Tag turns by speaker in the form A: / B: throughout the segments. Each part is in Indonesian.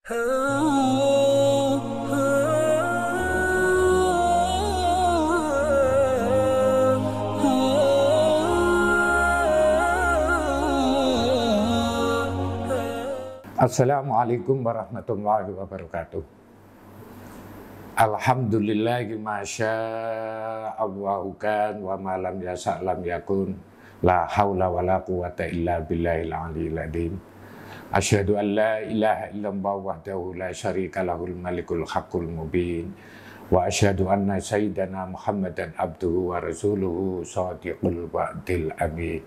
A: Assalamualaikum warahmatullahi wabarakatuh. Alhamdulillahi masya'allahu kan wa ma lam yasha' lam yakun. La haula wa la quwata illa billahil aliyyil azim. Asyhadu an la ilaha illallah wahdahu la syarika lahul malikul haqqul mubin. Wa asyhadu anna sayyidana Muhammadan abduhu wa rasuluhu shadiqul wa'dil amin.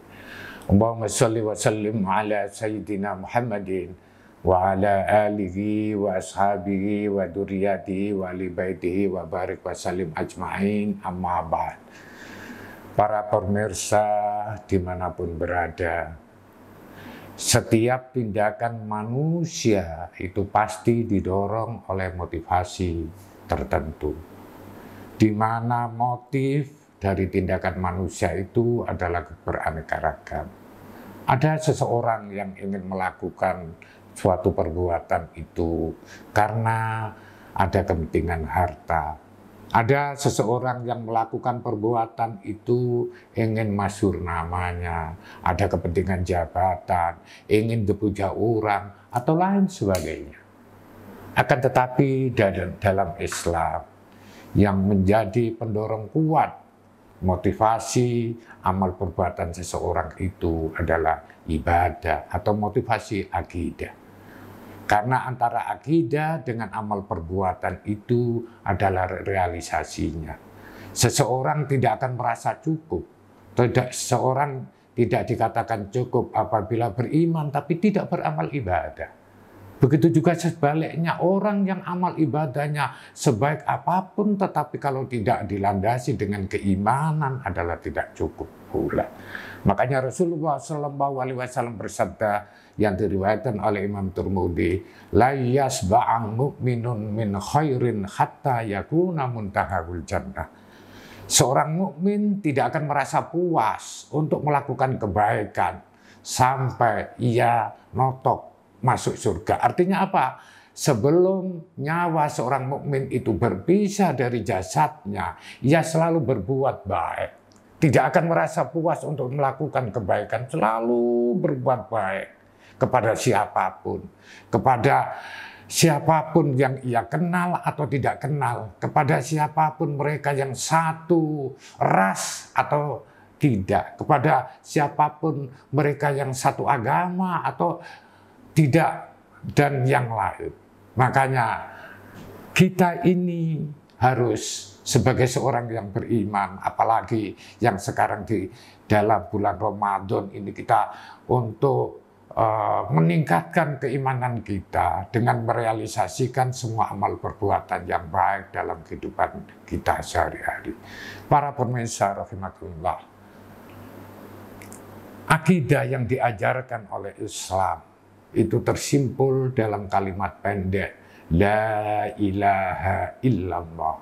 A: Allahumma shalli wa sallim ala sayyidina Muhammadin wa ala alihi wa ashabihi wa duriyatihi wa ali baitihi wa barik wa salim ajma'in, amma ba'd. Para pemirsa dimanapun berada, setiap tindakan manusia itu pasti didorong oleh motivasi tertentu, di mana motif dari tindakan manusia itu adalah beraneka ragam. Ada seseorang yang ingin melakukan suatu perbuatan itu karena ada kepentingan harta. Ada seseorang yang melakukan perbuatan itu ingin masyhur namanya, ada kepentingan jabatan, ingin dipuja orang, atau lain sebagainya. Akan tetapi dalam Islam yang menjadi pendorong kuat motivasi amal perbuatan seseorang itu adalah ibadah atau motivasi akidah. Karena antara akidah dengan amal perbuatan itu adalah realisasinya. Seseorang tidak akan merasa cukup. Seseorang tidak dikatakan cukup apabila beriman tapi tidak beramal ibadah. Begitu juga sebaliknya, orang yang amal ibadahnya sebaik apapun tetapi kalau tidak dilandasi dengan keimanan adalah tidak cukup pula. Makanya Rasulullah SAW bersabda yang diriwayatkan oleh Imam Tirmidzi, la yasba'u mu'minun min khairin hatta yakuna muntahahul jannah. Seorang mukmin tidak akan merasa puas untuk melakukan kebaikan sampai ia notok masuk surga. Artinya apa? Sebelum nyawa seorang mukmin itu berpisah dari jasadnya, ia selalu berbuat baik. Tidak akan merasa puas untuk melakukan kebaikan, selalu berbuat baik kepada siapapun, yang ia kenal atau tidak kenal, kepada siapapun mereka yang satu ras atau tidak, kepada siapapun mereka yang satu agama atau tidak, dan yang lain. Makanya kita ini harus sebagai seorang yang beriman, apalagi yang sekarang di dalam bulan Ramadan ini, kita untuk meningkatkan keimanan kita dengan merealisasikan semua amal perbuatan yang baik dalam kehidupan kita sehari-hari. Para pemirsa rahimakumullah, akidah yang diajarkan oleh Islam itu tersimpul dalam kalimat pendek, la ilaha illallah.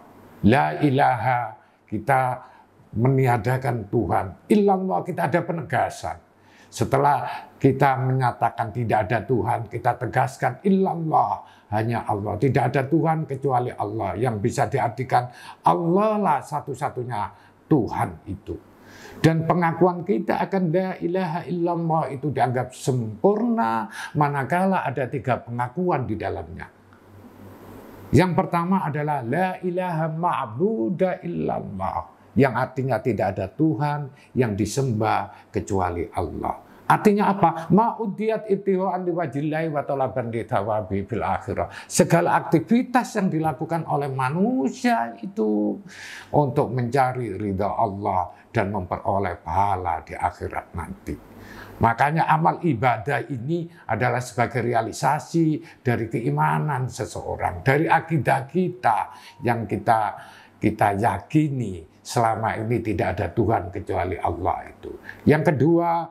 A: La ilaha, kita meniadakan Tuhan. Illallah, kita ada penegasan. Setelah kita menyatakan tidak ada Tuhan, kita tegaskan illallah, hanya Allah. Tidak ada Tuhan kecuali Allah, yang bisa diartikan Allah lah satu-satunya Tuhan itu. Dan pengakuan kita akan la ilaha illallah itu dianggap sempurna manakala ada 3 pengakuan di dalamnya. Yang pertama adalah la ilaha ma'buda illallah, yang artinya tidak ada Tuhan yang disembah kecuali Allah. Artinya apa? Ma'udiyat ibtiho'an liwajillahi wa talaban dithawabi fil akhirah. Segala aktivitas yang dilakukan oleh manusia itu untuk mencari ridha Allah dan memperoleh pahala di akhirat nanti. Makanya amal ibadah ini adalah sebagai realisasi dari keimanan seseorang, dari akidah kita yang kita yakini selama ini tidak ada Tuhan kecuali Allah itu. Yang kedua,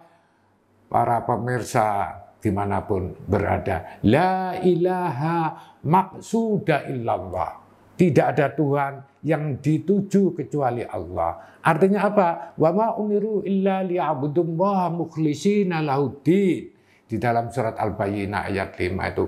A: para pemirsa dimanapun berada, la ilaha maqsuda illallah. Tidak ada Tuhan yang dituju kecuali Allah. Artinya apa? Wa ma umiru illa liya'budullaha mukhlishina lahuddin. di dalam surat Al-Bayyinah ayat 5 itu.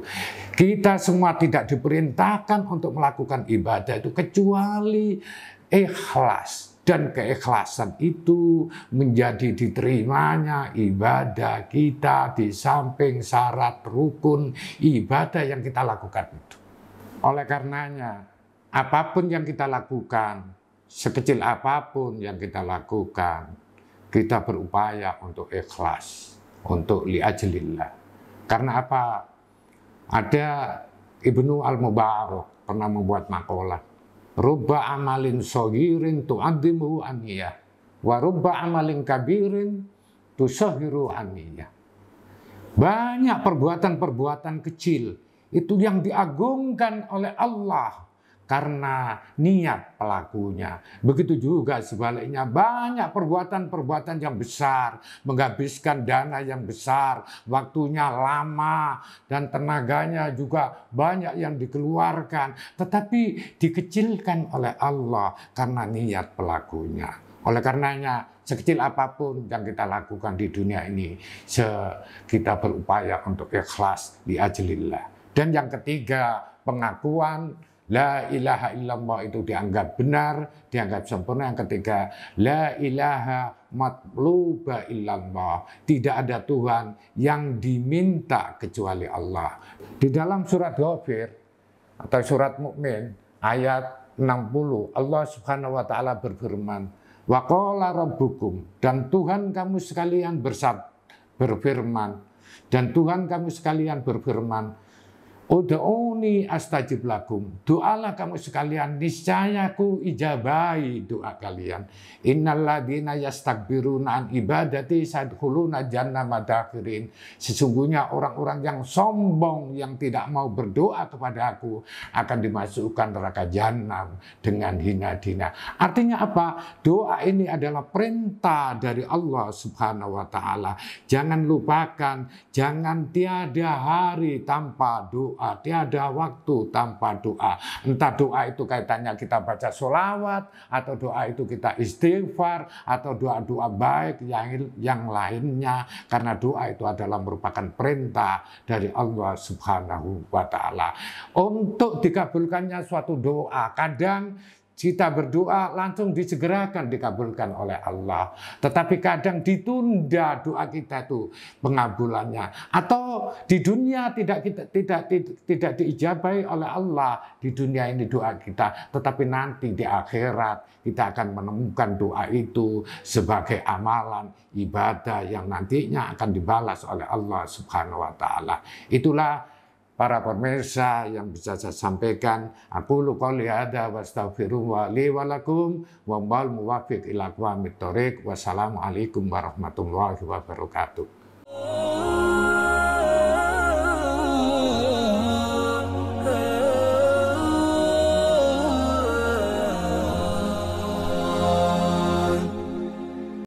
A: Kita semua tidak diperintahkan untuk melakukan ibadah itu kecuali ikhlas. Dan keikhlasan itu menjadi diterimanya ibadah kita di samping syarat rukun ibadah yang kita lakukan itu. Oleh karenanya, apapun yang kita lakukan, sekecil apapun yang kita lakukan, kita berupaya untuk ikhlas, untuk li'ajlillah. Karena apa? Ada Ibnu Al-Mubarak pernah membuat makalah. Rubba amalin sogirin tu'addimuhu aniyah. Wa rubba amalin kabirin tusahiru aniyah. Banyak perbuatan-perbuatan kecil itu yang diagungkan oleh Allah karena niat pelakunya. Begitu juga sebaliknya, banyak perbuatan-perbuatan yang besar, menghabiskan dana yang besar, waktunya lama, dan tenaganya juga banyak yang dikeluarkan, tetapi dikecilkan oleh Allah karena niat pelakunya. Oleh karenanya, sekecil apapun yang kita lakukan di dunia ini, kita berupaya untuk ikhlas li'ajlillah. Dan yang ketiga, pengakuan La ilaha illallah itu dianggap benar, dianggap sempurna. Yang ketiga, la ilaha matluba illallah. Tidak ada Tuhan yang diminta kecuali Allah. Di dalam surat Ghafir atau surat Mukmin ayat 60, Allah Subhanahu wa taala berfirman, wa qala rabbukum, dan Tuhan kamu sekalian berfirman, dan Tuhan kamu sekalian berfirman, Ud'uni astajib lakum. Doalah kamu sekalian, niscaya ku ijabahi doa kalian. Innalladzina yastakbiruna an ibadati sadkhuluna jannah madakhirin. Sesungguhnya orang-orang yang sombong, yang tidak mau berdoa kepada aku, akan dimasukkan neraka jahanam dengan hina-hina. Artinya apa? Doa ini adalah perintah dari Allah Subhanahu wa taala. Jangan lupakan, jangan tiada hari tanpa doa. Tiada waktu tanpa doa. Entah doa itu kaitannya kita baca sholawat, atau doa itu kita istighfar, atau doa-doa baik yang lainnya. Karena doa itu adalah merupakan perintah dari Allah Subhanahu wa taala. Untuk dikabulkannya suatu doa, kadang kita berdoa langsung disegerakan dikabulkan oleh Allah. Tetapi kadang ditunda doa kita itu pengabulannya. Atau di dunia tidak diijabahi oleh Allah. Di dunia ini doa kita. Tetapi nanti di akhirat kita akan menemukan doa itu sebagai amalan ibadah yang nantinya akan dibalas oleh Allah Subhanahu wa taala. Itulah para pemirsa yang bisa saya sampaikan. Aku qouli hadza wa astaghfirullah li wa lakum wa wal muwaffiq ila aqwamit thoriq. Wassalamualaikum warahmatullahi wabarakatuh.